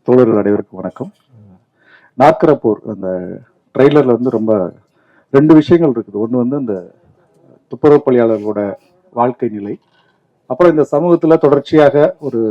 தோழர்கள் அனைவருக்கும் வணக்கம். நாற்கரப்போர் அந்த ட்ரெய்லரில் வந்து ரொம்ப 2 விஷயங்கள் இருக்குது. ஒன்று வந்து இந்த துப்புரவு பணியாளர்களோட வாழ்க்கை நிலை, அப்புறம் இந்த சமூகத்தில் தொடர்ச்சியாக ஒரு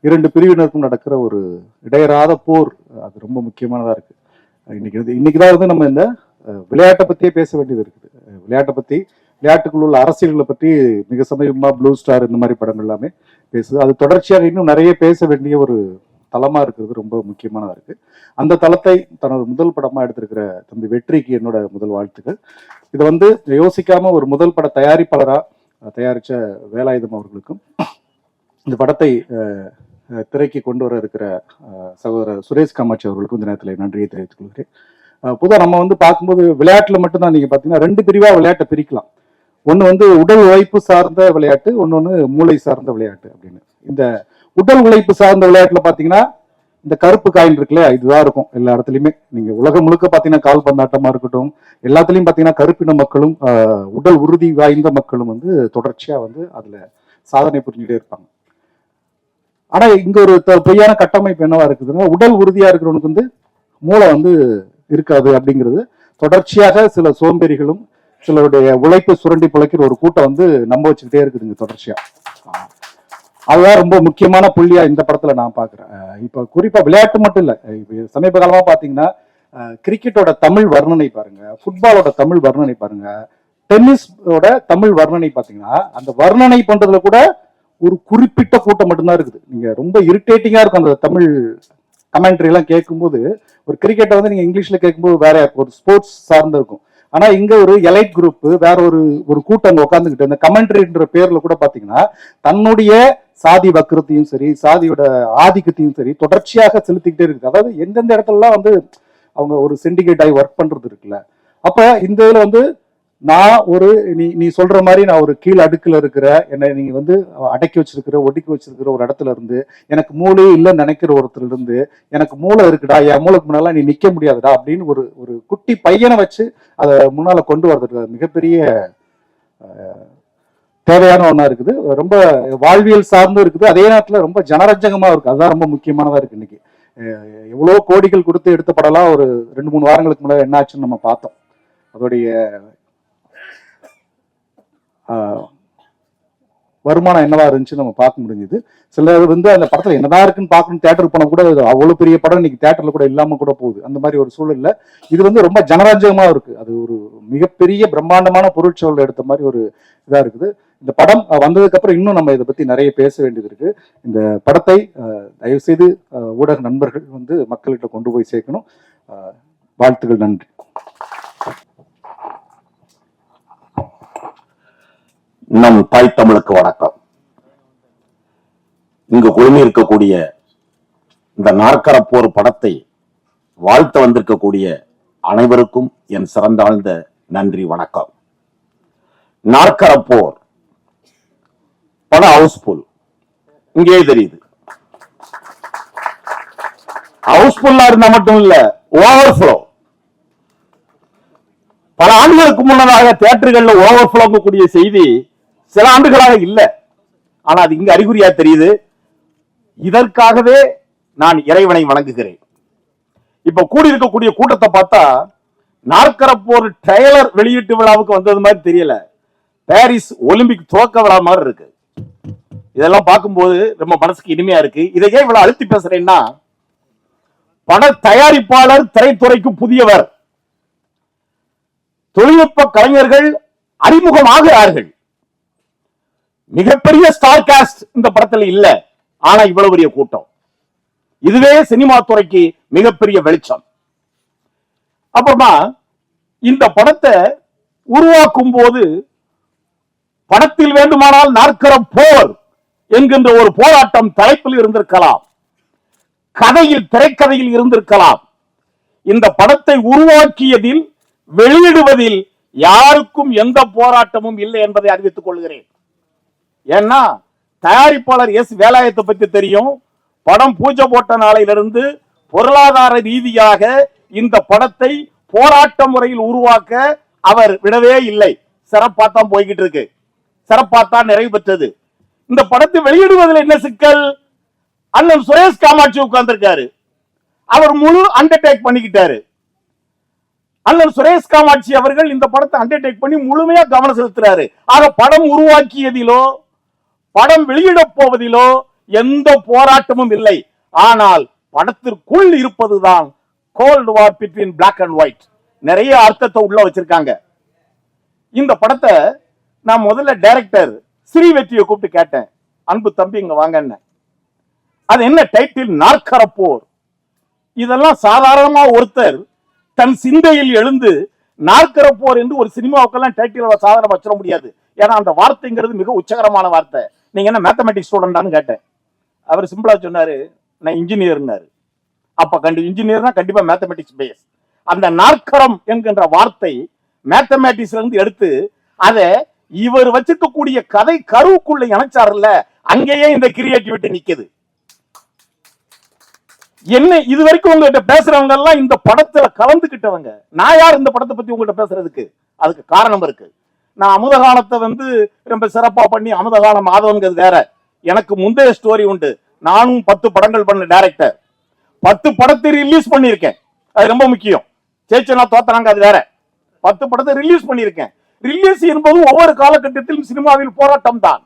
2 பிரிவினருக்கும் நடக்கிற ஒரு இடையறாத போர். அது ரொம்ப முக்கியமானதாக இருக்குது. இன்னைக்கு தான் வந்து நம்ம இந்த விளையாட்டை பற்றியே பேச வேண்டியது இருக்குது. விளையாட்டுக்குள்ள உள்ள அரசியல்களை பற்றி மிக சமீபமாக ப்ளூ ஸ்டார் இந்த மாதிரி படங்கள் எல்லாமே பேசுது. அது தொடர்ச்சியாக இன்னும் நிறைய பேச வேண்டிய ஒரு தளமா இருக்கிறது ரொம்ப முக்கியமானதா இருக்கு. அந்த தளத்தை தனது முதல் படமா எடுத்திருக்கிற தம்பி வெற்றிக்கு என்னோட முதல் வாழ்த்துக்கள். இதை வந்து யோசிக்காம ஒரு முதல் பட தயாரிப்பாளரா தயாரிச்ச வேலாயுதம் அவர்களுக்கும், இந்த படத்தை திரைக்கு கொண்டு வர இருக்கிற சகோதரர் சுரேஷ் காமாட்சி அவர்களுக்கும் இந்த நேரத்தில் நன்றியை தெரிவித்துக் கொள்கிறேன். பொதுவாக நம்ம வந்து பார்க்கும்போது விளையாட்டுல மட்டும்தான் நீங்க பாத்தீங்கன்னா 2 பிரிவா விளையாட்டை பிரிக்கலாம். ஒன்று வந்து உடல் உழைப்பு சார்ந்த விளையாட்டு, ஒன்று மூளை சார்ந்த விளையாட்டு அப்படின்னு. இந்த உடல் உழைப்பு சார்ந்த விளையாட்டுல பாத்தீங்கன்னா இந்த கருப்பு காயின் இருக்குல்ல, இதுதான் இருக்கும் எல்லா இடத்துலயுமே. நீங்க உலகம் முழுக்க பாத்தீங்கன்னா கால் பந்தாட்டமா இருக்கட்டும், எல்லாத்துலயும் பாத்தீங்கன்னா கருப்பின மக்களும் உடல் உறுதி வாய்ந்த மக்களும் வந்து தொடர்ச்சியா வந்து அதுல சாதனை புரிஞ்சுட்டே இருப்பாங்க. ஆனா இங்க ஒரு பொய்யான கட்டமைப்பு என்னவா இருக்குதுன்னா, உடல் உறுதியா இருக்கிறவனுக்கு வந்து மூளை வந்து இருக்காது அப்படிங்கிறது தொடர்ச்சியாக சில சோம்பேறிகளும் சிலருடைய உழைப்பு சுரண்டி பிழைக்கிற ஒரு கூட்டம் வந்து நம்ப வச்சுக்கிட்டே இருக்குதுங்க தொடர்ச்சியா. அதுதான் ரொம்ப முக்கியமான புள்ளியா இந்த படத்துல நான் பாக்குறேன். இப்ப குறிப்பா விளையாட்டு மட்டும் இல்ல, இப்ப சமீப காலமா பாத்தீங்கன்னா கிரிக்கெட்டோட தமிழ் வர்ணனை பாருங்க, ஃபுட்பாலோட தமிழ் வர்ணனை பாருங்க, டென்னிஸோட தமிழ் வர்ணனை பாத்தீங்கன்னா அந்த வர்ணனை பண்றதுல கூட ஒரு குறிப்பிட்ட கூட்டம் மட்டும்தான் இருக்குது. நீங்க ரொம்ப இரிட்டேட்டிங்கா இருக்கும் அந்த தமிழ் கமெண்ட்ரி எல்லாம் கேட்கும்போது. ஒரு கிரிக்கெட்டை வந்து நீங்க இங்கிலீஷ்ல கேட்கும்போது வேற ஒரு ஸ்போர்ட்ஸ் சார்ந்து இருக்கும். ஆனா இங்க ஒரு எலைட் குரூப் வேற ஒரு கூட்டம் அங்க உட்காந்துக்கிட்டு அந்த கமெண்ட்ரின்ற பேர்ல கூட பாத்தீங்கன்னா தன்னுடைய சாதி வக்கரத்தையும் சரி, சாதியோட ஆதிக்கத்தையும் சரி தொடர்ச்சியாக செலுத்திக்கிட்டே இருக்கு. அதாவது எந்தெந்த இடத்துலலாம் வந்து அவங்க ஒரு சிண்டிகேட் ஆகி ஒர்க் பண்றது இருக்குல்ல. அப்ப இந்த இதுல வந்து நான் ஒரு நீ சொல்ற மாதிரி நான் ஒரு கீழ் அடுக்குல இருக்கிற, என்னை நீங்க வந்து அடக்கி வச்சிருக்கிற, ஒடுக்கி வச்சிருக்கிற ஒரு இடத்துல இருந்து, எனக்கு மூளையே இல்லைன்னு நினைக்கிற ஒருத்தர் இருந்து, எனக்கு மூளை இருக்குடா, என் மூளைக்கு முன்னால நீ நிக்க முடியாதுடா அப்படின்னு ஒரு குட்டி பையனை வச்சு அதை முன்னால கொண்டு வர்றதுக்கு மிகப்பெரிய தேவையான ஒன்றா இருக்குது. ரொம்ப வாழ்வியல் சார்ந்தும் இருக்குது, அதே நேரத்தில் ரொம்ப ஜனரஞ்சகமாக இருக்குது. அதுதான் ரொம்ப முக்கியமானதாக இருக்குது. இன்னைக்கு எவ்வளோ கோடிகள் கொடுத்து எடுத்த படம்லாம் ஒரு 2-3 வாரங்களுக்கு முன்னாடி என்ன ஆச்சுன்னு நம்ம பார்த்தோம். அதோடைய வருமானம் என்னவா இருந்துச்சு நம்ம பார்க்க முடிஞ்சது. சிலர் வந்து அந்த படத்துல என்னதான் இருக்குன்னு பார்க்கணும் தியேட்டருக்கு போன கூட அவ்வளவு பெரிய படம் இன்னைக்கு தியேட்டர்ல கூட இல்லாம கூட போகுது. அந்த மாதிரி ஒரு சூழல்ல இது வந்து ரொம்ப ஜனரஞ்சகமா இருக்கு. அது ஒரு மிகப்பெரிய பிரம்மாண்டமான பொருட்செலவில் எடுத்த மாதிரி ஒரு இதா இருக்குது. இந்த படம் வந்ததுக்கு அப்புறம் இன்னும் நம்ம இதை பத்தி நிறைய பேச வேண்டியது இருக்கு. இந்த படத்தை தயவு செய்து ஊடக நண்பர்கள் வந்து மக்கள்கிட்ட கொண்டு போய் சேர்க்கணும். வாழ்த்துக்கள், நன்றி. நம் தாய் தமிழுக்கு வணக்கம். இங்கு குழுமி இருக்கக்கூடிய இந்த நாற்கரப்போர் படத்தை வாழ்த்த வந்திருக்கக்கூடிய அனைவருக்கும் என் சிறந்தாழ்ந்த நன்றி, வணக்கம். நாற்கரப்போர் படம் ஹவுஸ்ஃபுல், இங்கே தெரியுது. ஹவுஸ்ஃபுல்லா இருந்தா மட்டும் இல்ல, ஓவர்ஃப்ளோ. பல ஆண்டுகளுக்கு முன்னதாக தியேட்டர்கள்ல ஓவர்ஃப்ளோ கூடிய செய்தி சில ஆண்டுகளாக இல்ல. ஆனா அது இங்க அறிகுறியா தெரியுது. இதற்காகவே நான் இறைவனை வணங்குகிறேன். இப்ப கூடியிருக்கக்கூடிய கூட்டத்தை பார்த்தா நாற்கரப்போர் ட்ரெய்லர் வெளியீட்டு விழாவுக்கு வந்தது மாதிரி தெரியல, பாரிஸ் ஒலிம்பிக் துவக்க விழா மாதிரி இருக்கு. இதெல்லாம் பார்க்கும்போது ரொம்ப மனசுக்கு இனிமையா இருக்கு. இதை ஏன் இவ்வளவு அழுத்தி பேசுறேன்னா, பட தயாரிப்பாளர் திரைத்துறைக்கு புதியவர், தொழில்நுட்ப கலைஞர்கள் அறிமுகமாகிறார்கள். மிகப்பெரிய ஸ்டார் காஸ்ட் இந்த படத்துல இல்ல, ஆனா இவ்வளவு பெரிய கூட்டம். இதுவே சினிமா துறைக்கு மிகப்பெரிய வெளிச்சம். அப்புறமா இந்த படத்தை உருவாக்கும் போது படத்தில் வேண்டுமானால் நாற்கரப்போர் என்கின்ற ஒரு போராட்டம் தலைப்பில் இருந்திருக்கலாம், திரைக்கதையில் இருந்திருக்கலாம். இந்த படத்தை உருவாக்கியதில் வெளியிடுவதில் யாருக்கும் எந்த போராட்டமும் இல்லை என்பதை அறிவித்துக் கொள்கிறேன். ஏன்னா தயாரிப்பாளர் எஸ் வேலாயத்தை பற்றி தெரியும். படம் பூஜை போட்ட நாளிலிருந்து பொருளாதார ரீதியாக இந்த படத்தை போராட்ட முறையில் உருவாக்க அவர் விடவே இல்லை. சிறப்பாத்தான் போய்கிட்டு இருக்கு, சிறப்பாத்தான் நிறைவு பெற்றது. இந்த படத்தை வெளியிடுவதில் என்ன சிக்கல்? அண்ணன் சுரேஷ் காமாட்சி உட்கார்ந்திருக்காரு. அவர் முழு அண்டர்டேக் பண்ணிக்கிட்டாரு. அண்ணன் சுரேஷ் காமாட்சி அவர்கள் இந்த படத்தை அண்டர்டேக் பண்ணி முழுமையா கவனம் செலுத்துறாரு. ஆக படம் உருவாக்கியதிலோ படம் வெளியிட போவதிலோ எந்த போராட்டமும் இல்லை. ஆனால் படத்திற்குள் இருப்பதுதான் cold war between black and white. நிறைய அர்த்தத்தை உள்ள வச்சிருக்காங்க. இந்த படத்தை நான் முதல்ல டைரக்டர் ஸ்ரீ வெற்றியை கூப்பிட்டு கேட்டேன், அன்பு தம்பி இங்க வாங்க, அது என்ன டைட்டில்? நாற்கர போர். இதெல்லாம் சாதாரணமா ஒருத்தர் தன் சிந்தையில் எழுந்து நாற்கர போர் என்று ஒரு சினிமாவுக்கெல்லாம் டைட்டில் சாதாரண வச்சிட முடியாது. ஏன்னா அந்த வார்த்தைங்கிறது மிக உச்சகரமான வார்த்தை. நீங்க என்ன மேத்தமெட்டிக்ஸ் ஸ்டூடெண்டான்னு கேட்டேன். அவர் சிம்பிளா சொன்னாரு, நான் இன்ஜினியர்னாரு. அப்ப இன்ஜினியர்னா கண்டிப்பா மேத்தமெட்டிக்ஸ் பேஸ். அந்த நாற்கரம் என்கின்ற வார்த்தை மேத்தமெட்டிக்ஸ்ல இருந்து எடுத்து அதை இவர் வச்சிருக்கக்கூடிய கதை கருவுக்குள்ள இணைச்சாருல்ல, அங்கேயே இந்த கிரியேட்டிவிட்டி நிக்குது. என்ன இது வரைக்கும் உங்ககிட்ட பேசுறவங்க எல்லாம் இந்த படத்துல கலந்துகிட்டவங்க. நான் யார் இந்த படத்தை பத்தி உங்ககிட்ட பேசுறதுக்கு? அதுக்கு காரணம் இருக்கு. நான் அமுதகாலத்தை ரொம்ப சிறப்பா பண்ணி அமுதகாலம் மாதவன்கிறது வேற. எனக்கு முந்தைய ஸ்டோரி உண்டு. நானும் 10 படங்கள் பண்ண டைரக்டர். 10 படத்தை ரிலீஸ் பண்ணியிருக்கேன். அது ரொம்ப முக்கியம். சேச்சனா தோத்தனாங்க அது வேற. 10 படத்தை ரிலீஸ் பண்ணியிருக்கேன். ரிலீஸ் என்பது ஒவ்வொரு காலகட்டத்திலும் சினிமாவில் போராட்டம் தான்.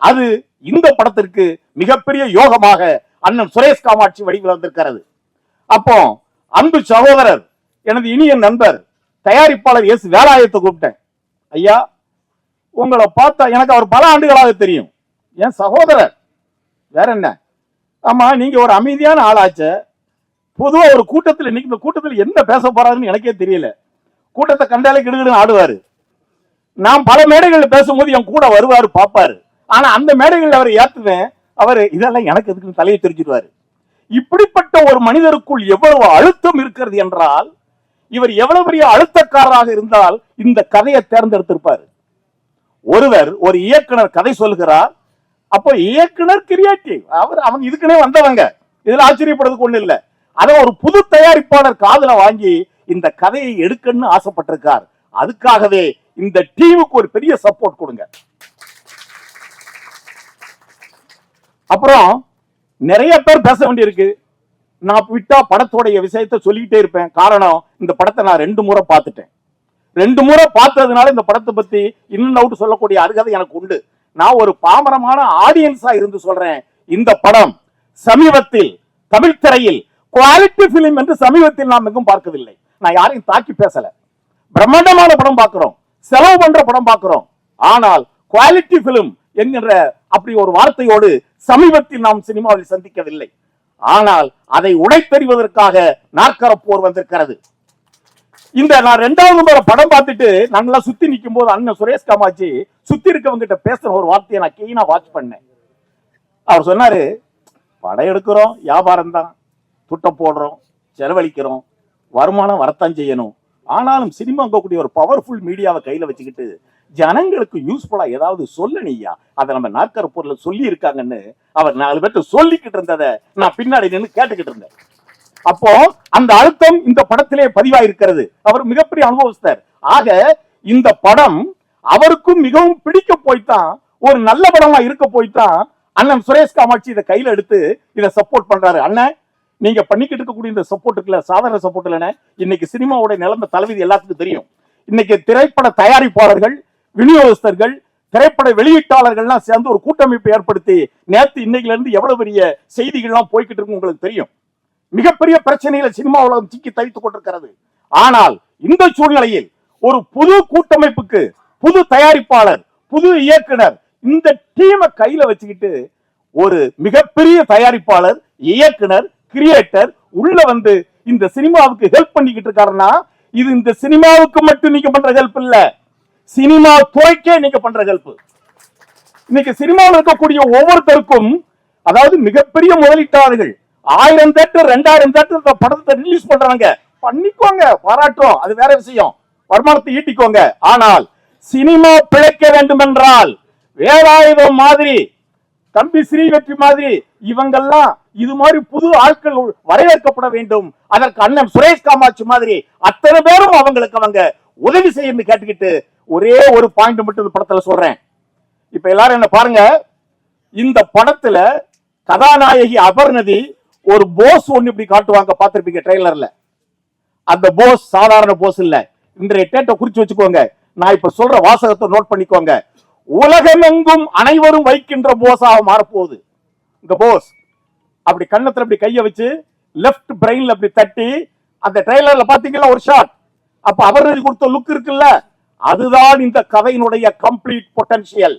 அது இந்த படத்திற்கு மிகப்பெரிய யோகமாக அண்ணன் சுரேஷ் காமாட்சி வடிவில் வந்திருக்கிறது. அப்போ அன்பு சகோதரர், எனது இனிய நண்பர், தயாரிப்பாளர் எஸ் வேலாயத்தை கூப்பிட்டேன். ஐயா, உங்களை பார்த்தா எனக்கு அவர் பல ஆண்டுகளாக தெரியும், என் சகோதரர், வேற என்ன. ஆமா, நீங்க ஒரு அமைதியான ஆளாச்ச. பொதுவா ஒரு கூட்டத்தில் இன்னைக்கு இந்த கூட்டத்தில் என்ன பேச போறாருன்னு எனக்கே தெரியல. கூட்டத்தை கண்டாலே கிடுகிடுன்னு ஆடுவாரு. நான் பல மேடைகள் பேசும்போது என் கூட வருவாரு, பாப்பாரு. ஆனா அந்த மேடைகள் அவரை ஏத்துவேன், அவர் இதெல்லாம் எனக்கு எதுக்கு தலையை தெரிஞ்சிடுவாரு. இப்படிப்பட்ட ஒரு மனிதருக்குள் எவ்வளவு அழுத்தம் இருக்கிறது என்றால், இவர் எவ்வளவு பெரிய அழுத்தக்காரராக இருந்தால் இந்த கதையை தேர்ந்தெடுத்திருப்பாரு. ஒருவர், ஒரு இயக்குனர் கதை சொல்கிறார். அப்போ இயக்குனர் கிரியேட்டிவ், அவன் இதுக்குனே வந்தவங்க, இதுல ஆச்சரியப்படுறதுக்கு ஒண்ணு இல்ல. அதை ஒரு புது தயாரிப்பாளர் காதுல வாங்கி இந்த கதையை எடுக்கணும்னு ஆசைப்பட்டிருக்கார். அதுக்காகவே இந்த டீமுக்கு ஒரு பெரிய சப்போர்ட் கொடுங்க. அப்புறம் நிறைய பேர் பேச வேண்டியிருக்கு. நான் விட்டா படத்தோடைய விஷயத்தை சொல்லிக்கிட்டே இருப்பேன். காரணம், இந்த படத்தை நான் 2 முறை பார்த்துட்டேன். 2 முறை பார்த்ததுனால இந்த படத்தை பத்தி இன்னும் அவுட் சொல்லக்கூடிய அருகதை எனக்கு உண்டு. நான் ஒரு பாமரமான ஆடியன்ஸா இருந்து சொல்றேன். இந்த படம் சமீபத்தில் தமிழ் திரையில் குவாலிட்டி பிலிம் என்று சமீபத்தில் நாம் எங்கும் பார்க்கவில்லை. நான் யாரையும் தாக்கி பேசல. பிரம்மாண்டமான படம் பார்க்கிறோம், செலவு பண்ற படம் பார்க்கிறோம். ஆனால் குவாலிட்டி பிலிம் என்கின்ற அப்படி ஒரு வார்த்தையோடு சமீபத்தில் நாம் சினிமாவில் சந்திக்கவில்லை. ஆனால் அதை உடைத்தெறிவதற்காக நாற்கர போர் வந்திருக்கிறது. இந்த நான் 2வது முறை படம் பார்த்துட்டு நல்லா சுத்தி நிற்கும் போது அண்ணன் சுரேஷ் காமாட்சி சுத்தி இருக்கவங்க கிட்ட பேசுற ஒரு வார்த்தையை நான் கீனா வாட்ச் பண்ணேன். அவர் சொன்னாரு, படம் எடுக்கிறோம், வியாபாரம் தான், துட்டம் போடுறோம், செலவழிக்கிறோம், வருமானம் வரத்தான் செய்யணும். ஆனாலும் சினிமாங்கக்கூடிய ஒரு பவர்ஃபுல் மீடியாவை கையில வச்சுக்கிட்டு ஜனங்களுக்கு யூஸ்ஃபுல்லா ஏதாவது சொல்லணியா, அதை நம்ம நாற்கர போர்ல சொல்லி இருக்காங்கன்னு அவர் 4 பேர்த்து சொல்லிக்கிட்டு இருந்ததை நான் பின்னாடி நின்று கேட்டுக்கிட்டு இருந்தேன். அப்போ அந்த அழுத்தம் இந்த படத்திலே பதிவாயிருக்கிறது. அவர் மிகப்பெரிய அனுபவஸ்தர். ஆக இந்த படம் அவருக்கும் மிகவும் பிடிக்க போய்தான், ஒரு நல்ல படமா இருக்க போய்தான் அண்ணன் சுரேஷ் காமாட்சி இதை கையில எடுத்து இதை சப்போர்ட் பண்றாரு. அண்ணன், நீங்க பண்ணிக்கிட்டு இருக்கக்கூடிய இந்த சப்போர்ட்டுக்குள்ள சாதாரண சப்போர்ட் இல்லைன்னு. இன்னைக்கு சினிமாவோட நிலைமை தலைவிதி எல்லாத்துக்கும் தெரியும். இன்னைக்கு திரைப்பட தயாரிப்பாளர்கள், விநியோகஸ்தர்கள், திரைப்பட வெளியீட்டாளர்கள்லாம் சேர்ந்து ஒரு கூட்டமைப்பு ஏற்படுத்தி நேற்று இன்னைக்குல இருந்து எவ்வளவு பெரிய செய்திகள்லாம் போய்கிட்டு இருக்கு உங்களுக்கு தெரியும். மிகப்பெரிய பிரச்சனையில சினிமா உலகம் சிக்கி தவித்துக் கொண்டிருக்கிறது. ஆனால் இந்த சூழ்நிலையில் ஒரு புது கூட்டமைப்புக்கு புது தயாரிப்பாளர், புது இயக்குனர், இந்த டீமை கையில வச்சுக்கிட்டு ஒரு மிகப்பெரிய தயாரிப்பாளர், இயக்குனர், கிரியேட்டர் உள்ள வந்து இந்த சினிமாவுக்கு ஹெல்ப் பண்ணிக்கிட்டு இருக்காருன்னா, இது இந்த சினிமாவுக்கு மட்டும் நீங்க பண்ற ஹெல்ப் இல்ல, சினிமா துறைக்கே நீங்க பண்ற ஹெல்ப். இன்னைக்கு சினிமாவில் இருக்கக்கூடிய ஒவ்வொருத்தருக்கும், அதாவது மிகப்பெரிய முதலீட்டாளர்கள் 1000 தேட்டர் 2000 தேட்டர் படத்தை ரிலீஸ் பண்றாங்க, பண்ணிக்கோங்க, பாராட்டுறோம், அது வேற விஷயம், வருமானத்தை ஈட்டிக்கோங்க. ஆனால் சினிமா பிழைக்க வேண்டும் என்றால் வேலாயுதம் மாதிரி, தம்பி ஸ்ரீ வெற்றி மாதிரி இவங்கெல்லாம் இது மாதிரி புது ஆட்கள் வரவேற்கப்பட வேண்டும். அதற்கு அண்ணன் சுரேஷ் காமாட்சி மாதிரி அத்தனை பேரும் அவங்களுக்கு அவங்க உதவி செய்யணும்னு கேட்டுக்கிட்டு ஒரே ஒரு பாயிண்ட் மட்டும் இந்த படத்துல சொல்றேன். இப்ப எல்லாரும் என்ன பாருங்க, இந்த படத்துல கதாநாயகி அபர்ணதி ஒரு போஸ் ஒண்ணு இப்படி காட்டுவாங்க, பார்த்திருப்பீங்க ட்ரெய்லர்ல. அந்த போஸ் சாதாரண போஸ் இல்ல. இன்றைய டேட்டை குறிச்சு வச்சுக்கோங்க. நான் இப்ப சொல்ற வாசகத்தை நோட் பண்ணிக்கோங்க. உலகமெங்கும் அனைவரும் வைக்கின்ற போஸாக மாறப்போகுது இந்த போஸ். அப்படி கண்ணத்துல அப்படி கைய வச்சு லெஃப்ட் பிரெயின்ல அப்படி தட்டி, அந்த ட்ரெய்லர்ல பாத்தீங்களா ஒரு ஷாட், அப்ப அபர்ணதி கொடுத்த லுக் இருக்குல்ல, அதுதான் இந்த கதையினுடைய கம்ப்ளீட் பொட்டன்ஷியல்.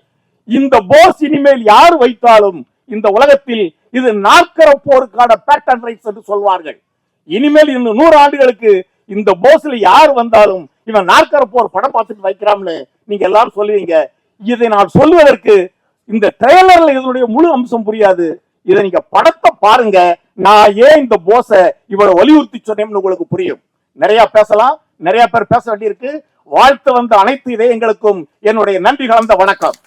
இந்த போஸ் இனிமேல் யார் வைத்தாலும் இந்த உலகத்தில் இது நாற்கர போருக்கான பேட்டன் ரைட்ஸ் என்று சொல்வார்கள். இனிமேல் இன்னும் 100 ஆண்டுகளுக்கு இந்த போஸ்ல யார் வந்தாலும் இவன் நாற்கர போர் படம் பார்த்துட்டு வைக்கிறான்னு நீங்க எல்லாரும் சொல்லுவீங்க. இதை நான் சொல்லுவதற்கு இந்த ட்ரெய்லர்ல இதனுடைய முழு அம்சம் புரியாது. இதை நீங்க படத்தை பாருங்க, நான் ஏன் இந்த போஸ இவ்வளவு வலியுறுத்தி சொன்னேன்னு உங்களுக்கு புரியும். நிறைய பேசலாம், நிறைய பேர் பேச வேண்டியிருக்கு. வாழ்த்து வந்த அனைத்து இதயங்களுக்கும் என்னுடைய நன்றி கலந்த வணக்கம்.